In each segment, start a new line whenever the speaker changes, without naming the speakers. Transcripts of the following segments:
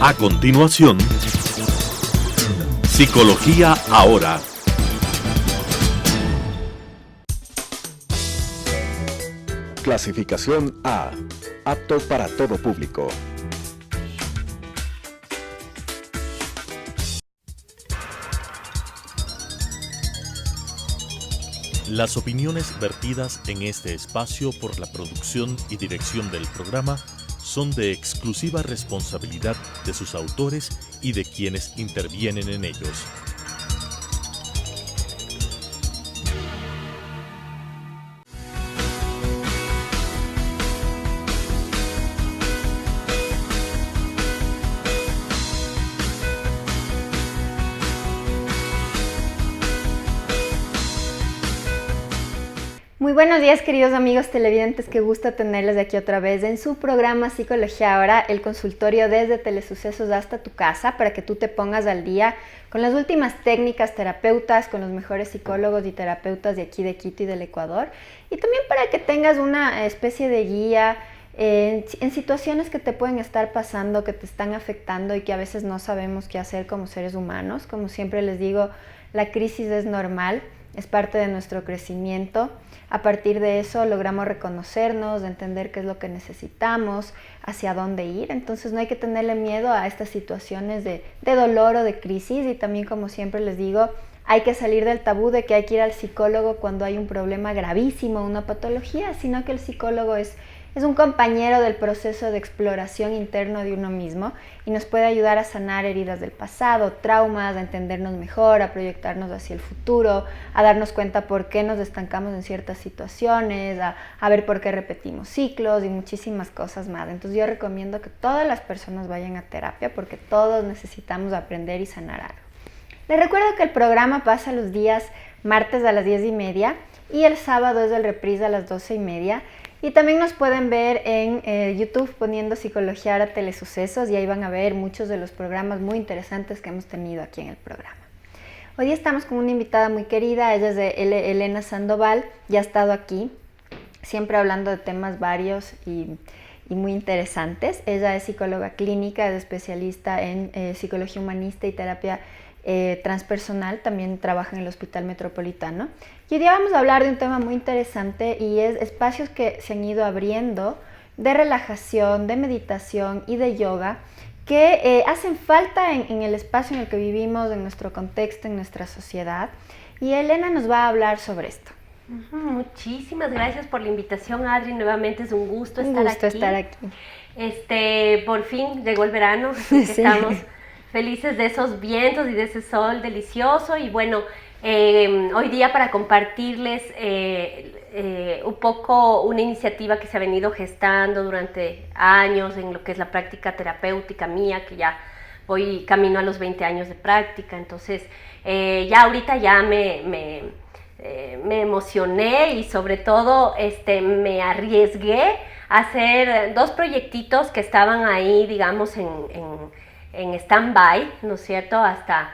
A continuación, Psicología Ahora.
Clasificación A. Apto para todo público.
Las opiniones vertidas en este espacio por la producción y dirección del programa son de exclusiva responsabilidad de sus autores y de quienes intervienen en ellos.
Muy buenos días, queridos amigos televidentes, qué gusto tenerles aquí otra vez en su programa Psicología Ahora, el consultorio desde Telesucesos hasta tu casa, para que tú te pongas al día con las últimas técnicas terapeutas, con los mejores psicólogos y terapeutas de aquí de Quito y del Ecuador, y también para que tengas una especie de guía en situaciones que te pueden estar pasando, que te están afectando y que a veces no sabemos qué hacer como seres humanos. Como siempre les digo, la crisis es normal, es parte de nuestro crecimiento. A partir de eso logramos reconocernos, entender qué es lo que necesitamos, hacia dónde ir. Entonces no hay que tenerle miedo a estas situaciones de dolor o de crisis. Y también, como siempre les digo, hay que salir del tabú de que hay que ir al psicólogo cuando hay un problema gravísimo, una patología, sino que el psicólogo es un compañero del proceso de exploración interno de uno mismo y nos puede ayudar a sanar heridas del pasado, traumas, a entendernos mejor, a proyectarnos hacia el futuro, a darnos cuenta por qué nos estancamos en ciertas situaciones, a ver por qué repetimos ciclos y muchísimas cosas más. Entonces yo recomiendo que todas las personas vayan a terapia porque todos necesitamos aprender y sanar algo. Les recuerdo que el programa pasa los días martes a las 10:30 y el sábado es el reprise a las 12:30. Y también nos pueden ver en YouTube poniendo Psicología Ahora Telesucesos y ahí van a ver muchos de los programas muy interesantes que hemos tenido aquí en el programa. Hoy día estamos con una invitada muy querida, ella es de Elena Sandoval, ya ha estado aquí, siempre hablando de temas varios y muy interesantes. Ella es psicóloga clínica, es especialista en psicología humanista y terapia transpersonal, también trabaja en el Hospital Metropolitano. Y hoy día vamos a hablar de un tema muy interesante y es espacios que se han ido abriendo de relajación, de meditación y de yoga que hacen falta en el espacio en el que vivimos, en nuestro contexto, en nuestra sociedad. Y Elena nos va a hablar sobre esto.
Muchísimas gracias por la invitación, Adri. Nuevamente es un gusto
estar aquí.
Por fin llegó el verano, sí. Estamos felices de esos vientos y de ese sol delicioso. Y bueno, hoy día para compartirles un poco una iniciativa que se ha venido gestando durante años en lo que es la práctica terapéutica mía, que ya voy camino a los 20 años de práctica. Entonces ya ahorita ya me emocioné y sobre todo me arriesgué a hacer dos proyectitos que estaban ahí, digamos, en stand-by, ¿no es cierto?, hasta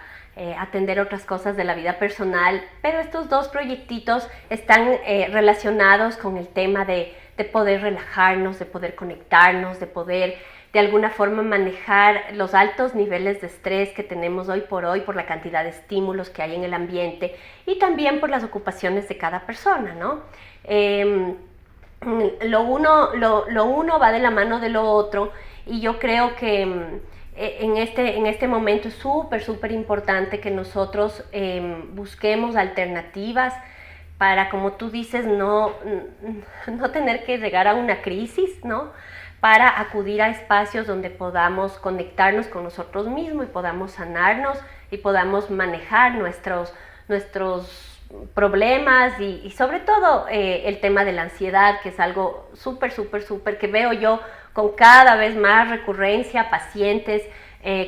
atender otras cosas de la vida personal, pero estos dos proyectitos están relacionados con el tema de poder relajarnos, de poder conectarnos, de poder de alguna forma manejar los altos niveles de estrés que tenemos hoy por la cantidad de estímulos que hay en el ambiente y también por las ocupaciones de cada persona, ¿no? Lo uno va de la mano de lo otro y yo creo que en este momento es súper importante que nosotros busquemos alternativas para, como tú dices, no tener que llegar a una crisis, ¿no? Para acudir a espacios donde podamos conectarnos con nosotros mismos y podamos sanarnos y podamos manejar nuestros problemas y sobre todo el tema de la ansiedad, que es algo súper que veo yo con cada vez más recurrencia, pacientes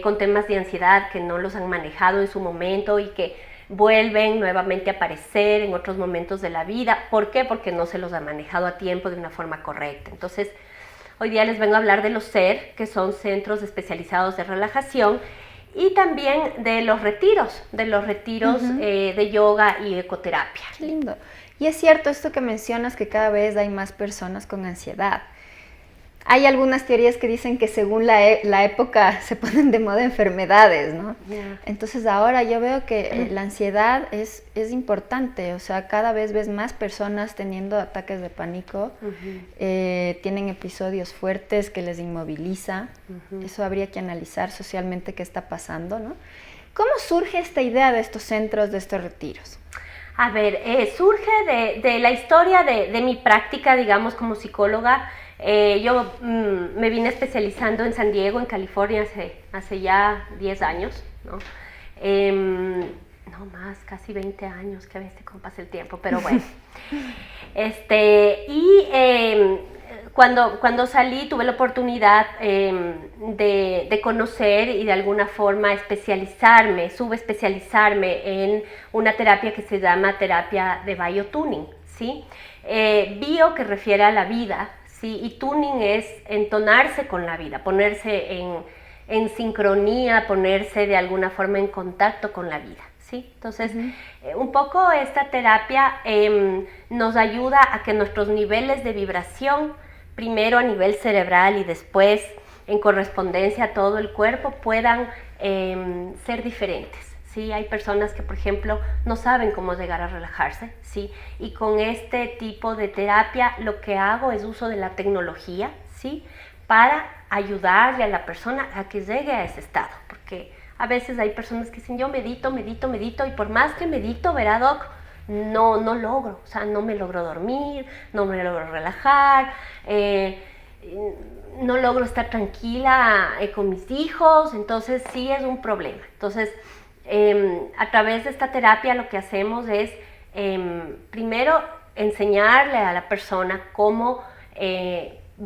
con temas de ansiedad que no los han manejado en su momento y que vuelven nuevamente a aparecer en otros momentos de la vida. ¿Por qué? Porque no se los ha manejado a tiempo de una forma correcta. Entonces, hoy día les vengo a hablar de los CER, que son centros especializados de relajación, y también de los retiros de yoga y ecoterapia.
Qué lindo. Y es cierto esto que mencionas, que cada vez hay más personas con ansiedad. Hay algunas teorías que dicen que según la época se ponen de moda enfermedades, ¿no?
Yeah.
Entonces ahora yo veo que la ansiedad es importante, o sea, cada vez ves más personas teniendo ataques de pánico, tienen episodios fuertes que les inmoviliza, eso habría que analizar socialmente qué está pasando, ¿no? ¿Cómo surge esta idea de estos centros, de estos retiros?
A ver, surge de la historia de mi práctica, digamos, como psicóloga. Yo me vine especializando en San Diego, en California, hace ya 10 años, ¿no? No más, casi 20 años, que a veces cómo pasa el tiempo, pero bueno. Cuando salí tuve la oportunidad de conocer y de alguna forma subespecializarme en una terapia que se llama terapia de biotuning, ¿sí? Bio que refiere a la vida, ¿sí? Y tuning es entonarse con la vida, ponerse en sincronía, ponerse de alguna forma en contacto con la vida, ¿sí? Entonces, un poco esta terapia nos ayuda a que nuestros niveles de vibración, primero a nivel cerebral y después en correspondencia a todo el cuerpo, puedan ser diferentes. ¿Sí? Hay personas que, por ejemplo, no saben cómo llegar a relajarse, ¿sí? Y con este tipo de terapia lo que hago es uso de la tecnología, ¿sí? Para ayudarle a la persona a que llegue a ese estado, porque a veces hay personas que dicen, yo medito, y por más que medito, verá, doc, no logro, o sea, no me logro dormir, no me logro relajar, no logro estar tranquila con mis hijos, entonces sí es un problema. Entonces, a través de esta terapia lo que hacemos es, primero, enseñarle a la persona cómo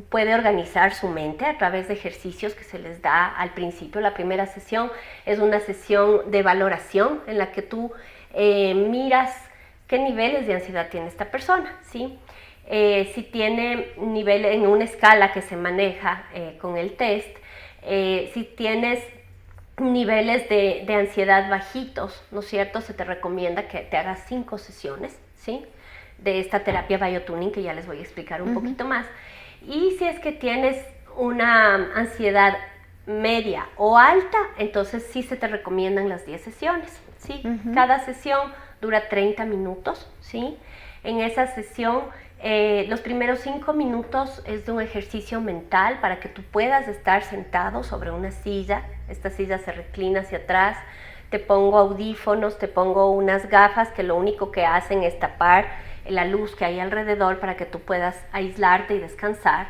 puede organizar su mente a través de ejercicios que se les da al principio. La primera sesión es una sesión de valoración en la que tú miras qué niveles de ansiedad tiene esta persona, ¿sí? Si tiene nivel en una escala que se maneja con el test, si tienes niveles de ansiedad bajitos, ¿no es cierto? Se te recomienda que te hagas 5 sesiones, ¿sí? De esta terapia biotuning, que ya les voy a explicar un poquito más. Y si es que tienes una ansiedad media o alta, entonces sí se te recomiendan las 10 sesiones, ¿sí? Cada sesión dura 30 minutos, ¿sí? En esa sesión, los primeros 5 minutos es de un ejercicio mental para que tú puedas estar sentado sobre una silla. Esta silla se reclina hacia atrás, te pongo audífonos, te pongo unas gafas que lo único que hacen es tapar la luz que hay alrededor para que tú puedas aislarte y descansar.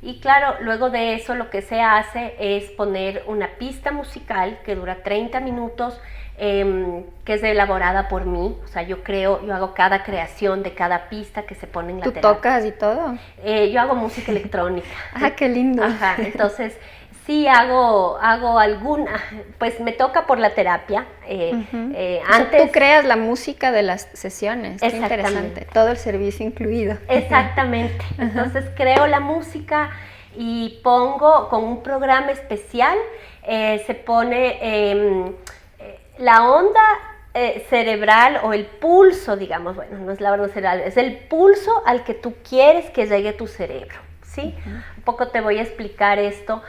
Y claro, luego de eso lo que se hace es poner una pista musical que dura 30 minutos, que es elaborada por mí. O sea, yo hago cada creación de cada pista que se pone en la terapia.
¿Tú tocas y todo?
Yo hago música electrónica.
¡Ah, qué lindo!
Ajá, entonces sí hago alguna, pues me toca por la terapia.
Antes,
o sea,
tú creas la música de las sesiones, qué interesante, todo el servicio incluido.
Exactamente, entonces creo la música y pongo con un programa especial, se pone la onda cerebral o el pulso, digamos, bueno, no es la onda cerebral, es el pulso al que tú quieres que llegue tu cerebro, ¿sí? Un poco te voy a explicar esto.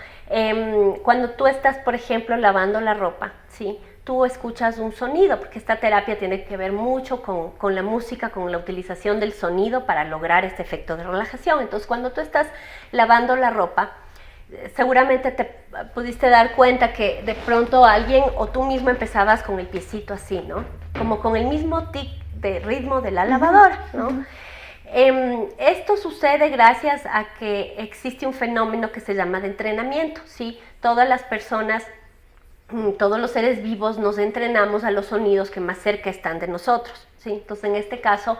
Cuando tú estás, por ejemplo, lavando la ropa, ¿sí? Tú escuchas un sonido, porque esta terapia tiene que ver mucho con la música, con la utilización del sonido para lograr este efecto de relajación. Entonces, cuando tú estás lavando la ropa, seguramente te pudiste dar cuenta que de pronto alguien o tú mismo empezabas con el piecito así, ¿no? Como con el mismo tic de ritmo de la lavadora, ¿no? Esto sucede gracias a que existe un fenómeno que se llama de entrenamiento, ¿sí? Todas las personas, todos los seres vivos nos entrenamos a los sonidos que más cerca están de nosotros, ¿sí? Entonces, en este caso,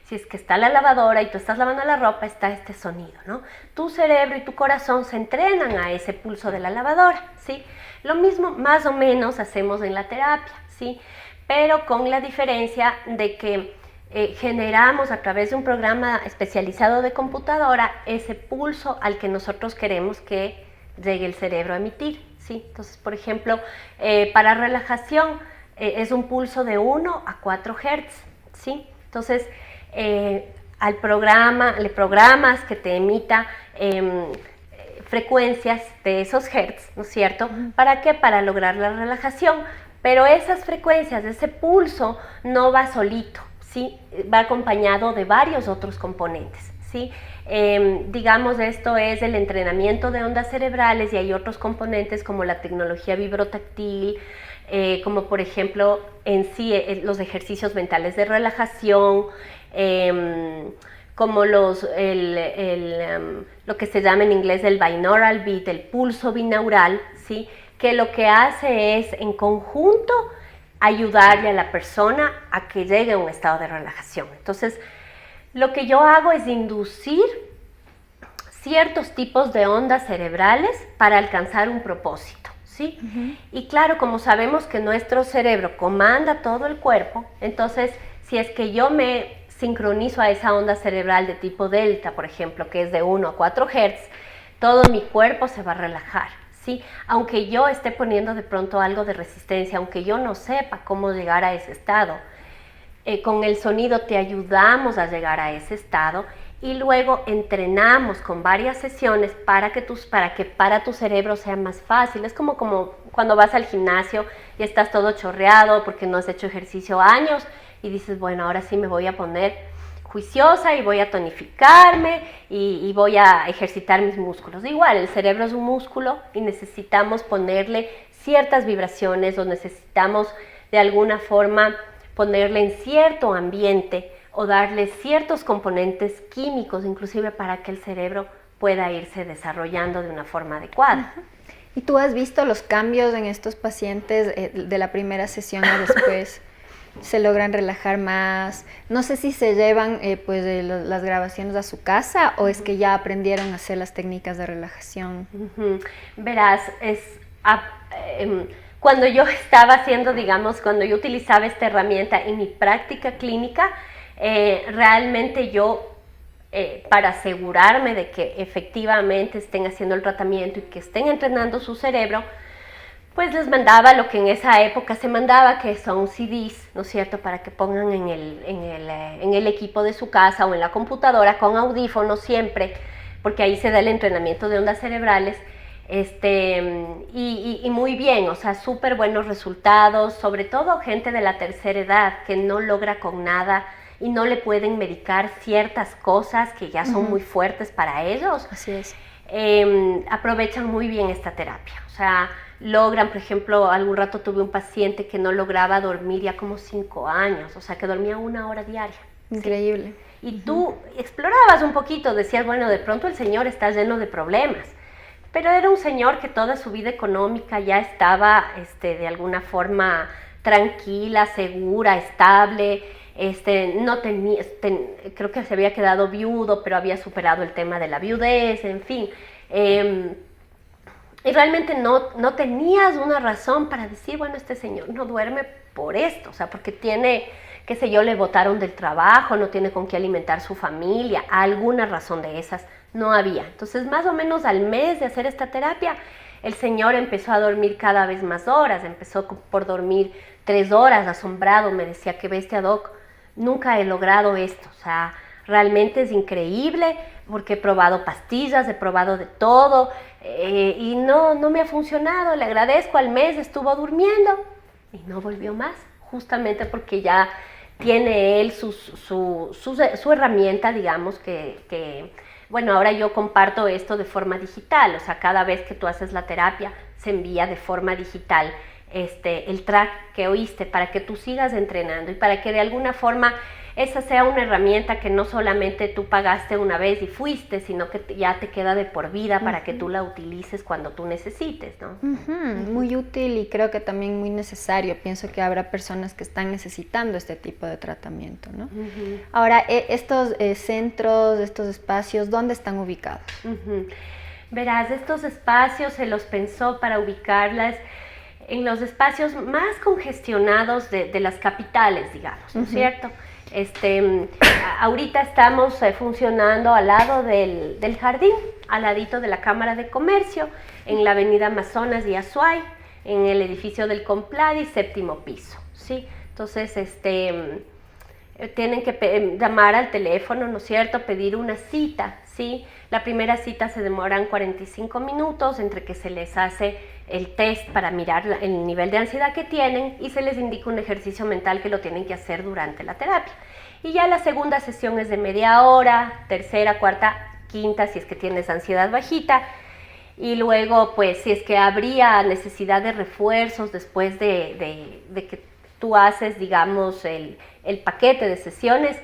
si es que está la lavadora y tú estás lavando la ropa, está este sonido, ¿no? Tu cerebro y tu corazón se entrenan a ese pulso de la lavadora, ¿sí? Lo mismo, más o menos, hacemos en la terapia, ¿sí? Pero con la diferencia de que generamos a través de un programa especializado de computadora ese pulso al que nosotros queremos que llegue el cerebro a emitir, ¿sí? Entonces, por ejemplo, para relajación es un pulso de 1 a 4 Hz, ¿sí? Entonces, le programas que te emita frecuencias de esos hertz, ¿no es cierto? ¿Para qué? Para lograr la relajación. Pero esas frecuencias, ese pulso, no va solito, ¿sí? Va acompañado de varios otros componentes, ¿sí? Digamos, esto es el entrenamiento de ondas cerebrales y hay otros componentes como la tecnología vibrotáctil, como por ejemplo en sí los ejercicios mentales de relajación, como lo que se llama en inglés el binaural beat, el pulso binaural, ¿sí? Que lo que hace es en conjunto ayudarle a la persona a que llegue a un estado de relajación. Entonces, lo que yo hago es inducir ciertos tipos de ondas cerebrales para alcanzar un propósito, ¿sí? Y claro, como sabemos que nuestro cerebro comanda todo el cuerpo, entonces, si es que yo me sincronizo a esa onda cerebral de tipo delta, por ejemplo, que es de 1 a 4 Hz, todo mi cuerpo se va a relajar, ¿sí? Aunque yo esté poniendo de pronto algo de resistencia, aunque yo no sepa cómo llegar a ese estado, con el sonido te ayudamos a llegar a ese estado y luego entrenamos con varias sesiones para que para tu cerebro sea más fácil. Es como cuando vas al gimnasio y estás todo chorreado porque no has hecho ejercicio años y dices, bueno, ahora sí me voy a poner juiciosa y voy a tonificarme y voy a ejercitar mis músculos. Igual, el cerebro es un músculo y necesitamos ponerle ciertas vibraciones o necesitamos de alguna forma ponerle en cierto ambiente o darle ciertos componentes químicos, inclusive para que el cerebro pueda irse desarrollando de una forma adecuada.
¿Y tú has visto los cambios en estos pacientes de la primera sesión a después? ¿Se logran relajar más? No sé si se llevan las grabaciones a su casa o es que ya aprendieron a hacer las técnicas de relajación.
Verás, cuando yo estaba haciendo, digamos, cuando yo utilizaba esta herramienta en mi práctica clínica, realmente yo, para asegurarme de que efectivamente estén haciendo el tratamiento y que estén entrenando su cerebro, pues les mandaba lo que en esa época se mandaba, que son CDs, ¿no es cierto?, para que pongan en el equipo de su casa o en la computadora con audífonos siempre, porque ahí se da el entrenamiento de ondas cerebrales, y muy bien, o sea, súper buenos resultados, sobre todo gente de la tercera edad que no logra con nada y no le pueden medicar ciertas cosas que ya son muy fuertes para ellos.
Así es.
Aprovechan muy bien esta terapia, o sea, logran, por ejemplo, algún rato tuve un paciente que no lograba dormir ya como 5 años, o sea, que dormía 1 hora diaria.
Increíble.
¿Sí? Y tú explorabas un poquito, decías, bueno, de pronto el señor está lleno de problemas, pero era un señor que toda su vida económica ya estaba, de alguna forma tranquila, segura, estable, no tenía, creo que se había quedado viudo, pero había superado el tema de la viudez, en fin. Y realmente no tenías una razón para decir, bueno, este señor no duerme por esto, o sea, porque tiene, qué sé yo, le botaron del trabajo, no tiene con qué alimentar su familia, alguna razón de esas no había. Entonces, más o menos al mes de hacer esta terapia, el señor empezó a dormir cada vez más horas, empezó por dormir 3 horas, asombrado, me decía, qué bestia, doc, nunca he logrado esto, o sea, realmente es increíble, porque he probado pastillas, he probado de todo, y no me ha funcionado, le agradezco, al mes estuvo durmiendo y no volvió más, justamente porque ya tiene él su herramienta, digamos, bueno, ahora yo comparto esto de forma digital, o sea, cada vez que tú haces la terapia se envía de forma digital el track que oíste para que tú sigas entrenando y para que de alguna forma esa sea una herramienta que no solamente tú pagaste una vez y fuiste, sino que ya te queda de por vida para que tú la utilices cuando tú necesites, ¿no?
Muy útil y creo que también muy necesario. Pienso que habrá personas que están necesitando este tipo de tratamiento, ¿no? Ahora, estos centros, estos espacios, ¿dónde están ubicados?
Verás, estos espacios se los pensó para ubicarlas en los espacios más congestionados de las capitales, digamos, ¿no es cierto? Ahorita estamos funcionando al lado del jardín, al ladito de la Cámara de Comercio, en la avenida Amazonas y Azuay, en el edificio del Compladi, 7º piso, ¿sí? Entonces, tienen que llamar al teléfono, ¿no es cierto?, pedir una cita, ¿sí? La primera cita se demoran 45 minutos entre que se les hace el test para mirar el nivel de ansiedad que tienen y se les indica un ejercicio mental que lo tienen que hacer durante la terapia. Y ya la segunda sesión es de media hora, tercera, cuarta, quinta, si es que tienes ansiedad bajita. Y luego, pues, si es que habría necesidad de refuerzos después de que tú haces, digamos, el paquete de sesiones,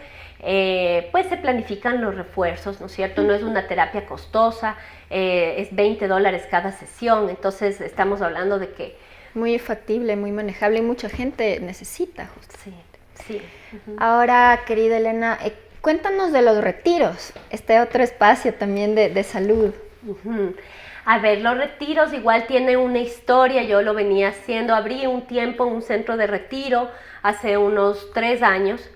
pues se planifican los refuerzos, ¿no es cierto? No es una terapia costosa, es $20 cada sesión, entonces estamos hablando de que...
Muy factible, muy manejable y mucha gente necesita justo.
Sí, sí.
Ahora, querida Elena, cuéntanos de los retiros, este otro espacio también de salud.
A ver, los retiros igual tienen una historia, yo lo venía haciendo, abrí un tiempo un centro de retiro hace unos 3 años.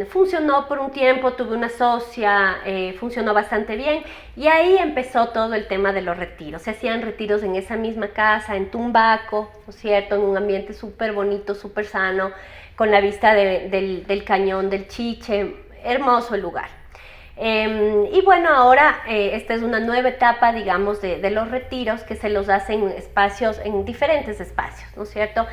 Funcionó por un tiempo, tuve una socia, funcionó bastante bien y ahí empezó todo el tema de los retiros. Se hacían retiros en esa misma casa, en Tumbaco, ¿no es cierto?, en un ambiente súper bonito, súper sano, con la vista del cañón del Chiche, hermoso el lugar. Y bueno, ahora esta es una nueva etapa, digamos, de los retiros que se los hacen en diferentes espacios, ¿no es cierto?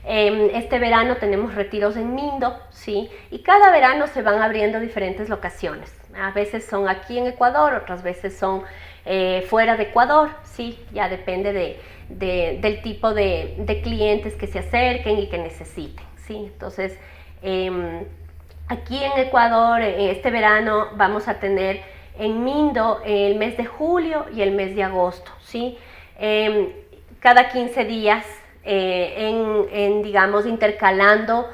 Este verano tenemos retiros en Mindo, ¿sí? Y cada verano se van abriendo diferentes locaciones. A veces son aquí en Ecuador, otras veces son fuera de Ecuador, ¿sí? Ya depende del tipo de clientes que se acerquen y que necesiten, ¿sí? Entonces, aquí en Ecuador, este verano vamos a tener en Mindo el mes de julio y el mes de agosto, ¿sí? Cada 15 días, digamos, intercalando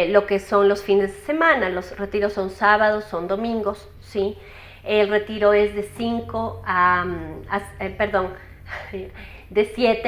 lo que son los fines de semana. Los retiros son sábados, son domingos, ¿sí? El retiro es de 7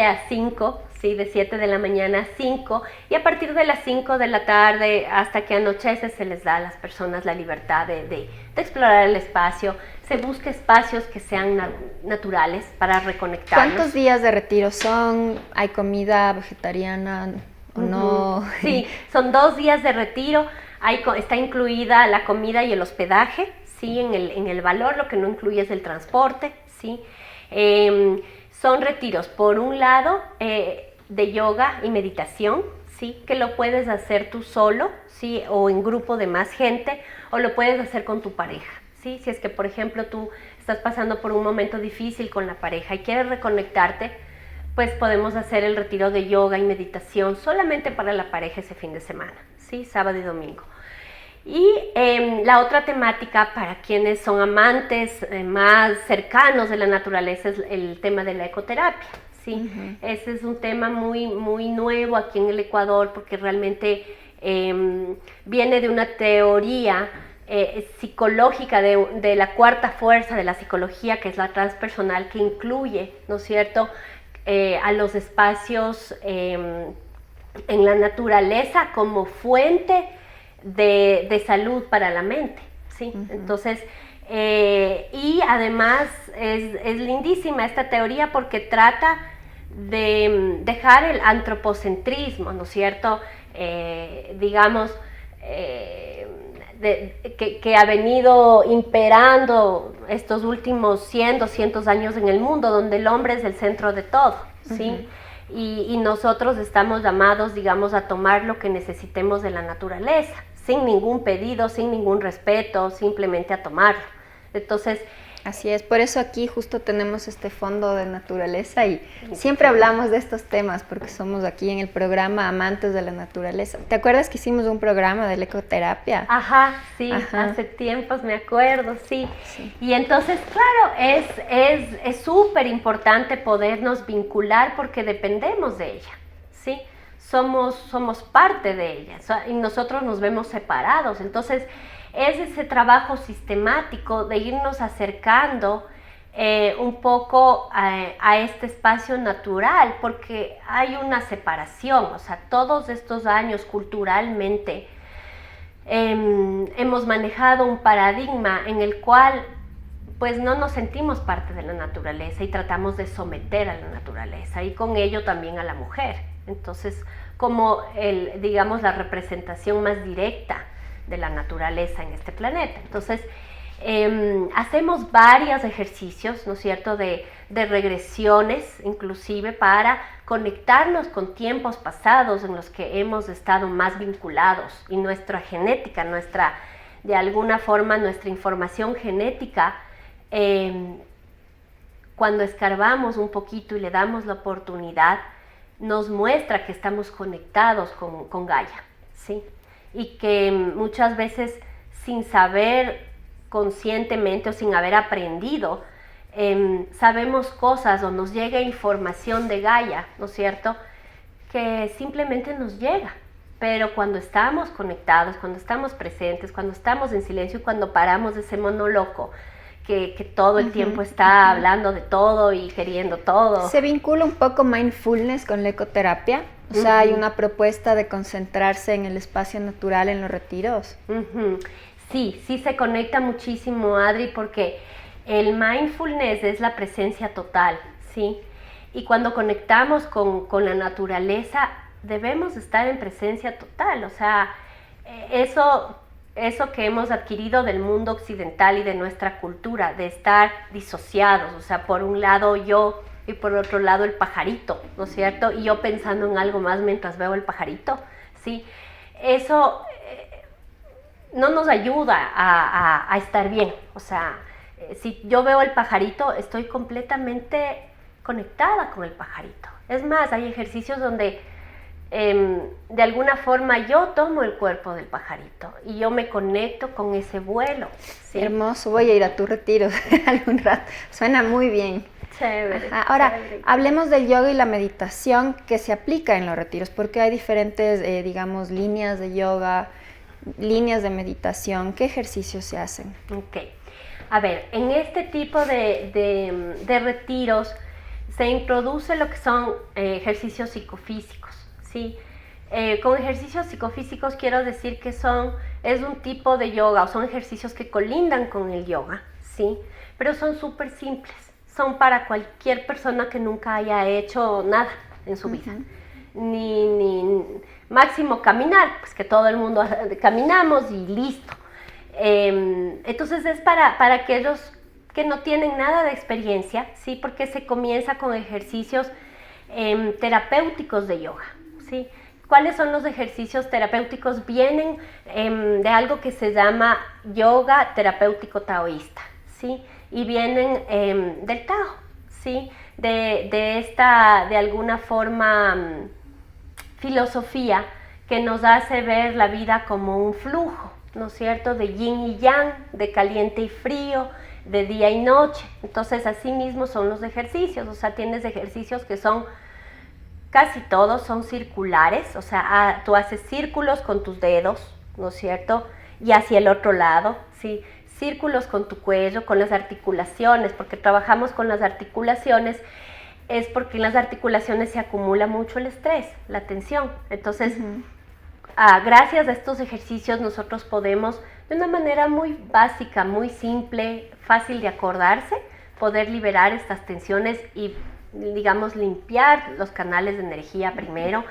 a 5, ¿sí? De 7 de la mañana a 5, y a partir de las 5 de la tarde hasta que anochece se les da a las personas la libertad de explorar el espacio. Se busca espacios que sean naturales para reconectarnos.
¿Cuántos días de retiro son? ¿Hay comida vegetariana o no?
Sí, son 2 días de retiro. Está incluida la comida y el hospedaje, ¿sí? En el valor, lo que no incluye es el transporte, ¿sí? Son retiros, por un lado, de yoga y meditación, ¿sí? Que lo puedes hacer tú solo, ¿sí? O en grupo de más gente, o lo puedes hacer con tu pareja, ¿sí? Si es que, por ejemplo, tú estás pasando por un momento difícil con la pareja y quieres reconectarte, pues podemos hacer el retiro de yoga y meditación solamente para la pareja ese fin de semana, ¿sí? Sábado y domingo. Y la otra temática para quienes son amantes más cercanos de la naturaleza es el tema de la ecoterapia, ¿sí? Ese es un tema muy, muy nuevo aquí en el Ecuador porque realmente viene de una teoría psicológica de la cuarta fuerza de la psicología, que es la transpersonal, que incluye, ¿no es cierto?, a los espacios en la naturaleza como fuente de salud para la mente, ¿sí? Entonces, y además es lindísima esta teoría porque trata de dejar el antropocentrismo, ¿no es cierto?, digamos, que ha venido imperando estos últimos 100, 200 años en el mundo, donde el hombre es el centro de todo, ¿sí? Y nosotros estamos llamados, digamos, a tomar lo que necesitemos de la naturaleza, sin ningún pedido, sin ningún respeto, simplemente a tomarlo. Entonces,
así es, por eso aquí justo tenemos este fondo de naturaleza y siempre hablamos de estos temas porque somos aquí en el programa amantes de la naturaleza. ¿Te acuerdas que hicimos un programa de la ecoterapia?
Ajá, sí, hace tiempos me acuerdo, sí. Y entonces, claro, es súper importante podernos vincular porque dependemos de ella, ¿sí? Somos parte de ella y nosotros nos vemos separados, entonces es ese trabajo sistemático de irnos acercando un poco a este espacio natural, porque hay una separación, o sea, todos estos años culturalmente hemos manejado un paradigma en el cual pues no nos sentimos parte de la naturaleza y tratamos de someter a la naturaleza y con ello también a la mujer. Entonces, como digamos, la representación más directa de la naturaleza en este planeta. Entonces, hacemos varios ejercicios, ¿no es cierto?, de regresiones, inclusive para conectarnos con tiempos pasados en los que hemos estado más vinculados, y nuestra genética, de alguna forma, nuestra información genética, cuando escarbamos un poquito y le damos la oportunidad, nos muestra que estamos conectados con Gaia, ¿sí? Y que muchas veces, sin saber conscientemente o sin haber aprendido, sabemos cosas o nos llega información de Gaia, ¿no es cierto?, que simplemente nos llega. Pero cuando estamos conectados, cuando estamos presentes, cuando estamos en silencio y cuando paramos de ese mono loco que todo el tiempo está hablando de todo y queriendo todo.
¿Se vincula un poco mindfulness con la ecoterapia? O sea, hay una propuesta de concentrarse en el espacio natural en los retiros.
Sí se conecta muchísimo, Adri, porque el mindfulness es la presencia total, ¿sí? Y cuando conectamos con la naturaleza, debemos estar en presencia total. O sea, eso que hemos adquirido del mundo occidental y de nuestra cultura, de estar disociados, o sea, por un lado yo y por otro lado el pajarito, ¿no es cierto? Y yo pensando en algo más mientras veo el pajarito, ¿sí? Eso no nos ayuda a estar bien. O sea, si yo veo el pajarito, estoy completamente conectada con el pajarito. Es más, hay ejercicios donde de alguna forma yo tomo el cuerpo del pajarito y yo me conecto con ese vuelo, ¿sí?
Hermoso, voy a ir a tu retiro algún rato, suena muy bien.
Chévere.
Ahora,
chévere.
hablemos del yoga y la meditación que se aplica en los retiros, porque hay diferentes, digamos, líneas de yoga, líneas de meditación. ¿Qué ejercicios se hacen?
Ok. A ver, en este tipo de retiros se introduce lo que son ejercicios psicofísicos, ¿sí? Con ejercicios psicofísicos quiero decir que es un tipo de yoga, o son ejercicios que colindan con el yoga, ¿sí? Pero son súper simples, son para cualquier persona que nunca haya hecho nada en su vida. Ni máximo caminar, pues que todo el mundo caminamos y listo. Entonces es para aquellos que no tienen nada de experiencia, ¿sí? Porque se comienza con ejercicios terapéuticos de yoga, ¿sí? ¿Cuáles son los ejercicios terapéuticos? Vienen de algo que se llama yoga terapéutico taoísta, ¿sí? Y vienen del Tao, ¿sí? De esta, de alguna forma, filosofía que nos hace ver la vida como un flujo, ¿no es cierto?, de yin y yang, de caliente y frío, de día y noche. Entonces, así mismo son los ejercicios. O sea, tienes ejercicios que son, casi todos son circulares, o sea, tú haces círculos con tus dedos, ¿no es cierto?, y hacia el otro lado, ¿sí? Círculos con tu cuello, con las articulaciones, porque trabajamos con las articulaciones, es porque en las articulaciones se acumula mucho el estrés, la tensión. Entonces, gracias a estos ejercicios nosotros podemos, de una manera muy básica, muy simple, fácil de acordarse, poder liberar estas tensiones y, digamos, limpiar los canales de energía primero,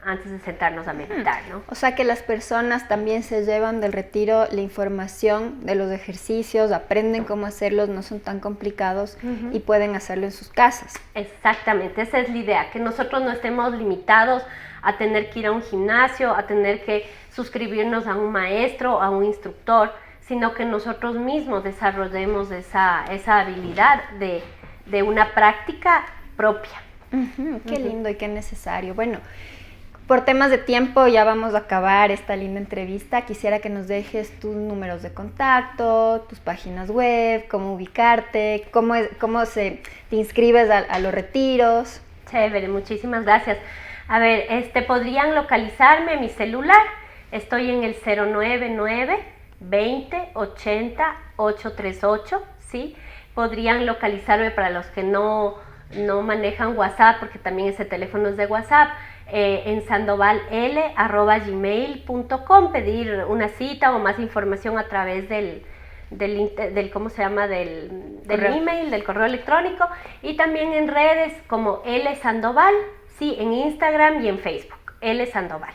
antes de sentarnos a meditar, ¿no?
O sea que las personas también se llevan del retiro la información de los ejercicios, aprenden cómo hacerlos, no son tan complicados y pueden hacerlo en sus casas.
Exactamente, esa es la idea, que nosotros no estemos limitados a tener que ir a un gimnasio, a tener que suscribirnos a un maestro, a un instructor, sino que nosotros mismos desarrollemos esa habilidad de una práctica propia.
Qué lindo y qué necesario. Bueno, por temas de tiempo ya vamos a acabar esta linda entrevista. Quisiera que nos dejes tus números de contacto, tus páginas web, cómo ubicarte, cómo te inscribes a los retiros.
Chévere, muchísimas gracias. A ver, podrían localizarme en mi celular. Estoy en el 099 20 80 838, ¿sí? Podrían localizarme para los que no manejan WhatsApp, porque también ese teléfono es de WhatsApp, en sandoval@gmail.com, pedir una cita o más información a través del ¿cómo se llama? Del email, del correo electrónico, y también en redes como L Sandoval, sí, en Instagram y en Facebook, L Sandoval.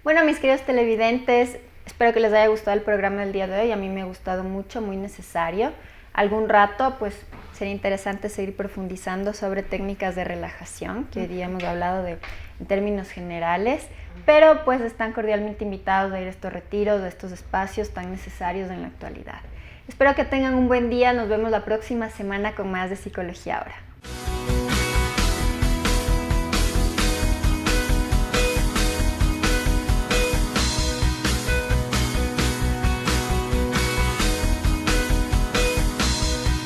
Bueno, mis queridos televidentes, Espero que les haya gustado el programa del día de hoy. A mí me ha gustado mucho, muy necesario. Algún rato, pues, sería interesante seguir profundizando sobre técnicas de relajación, que hoy día hemos hablado en términos generales, pero pues están cordialmente invitados a ir a estos retiros, a estos espacios tan necesarios en la actualidad. Espero que tengan un buen día. Nos vemos la próxima semana con más de Psicología Ahora.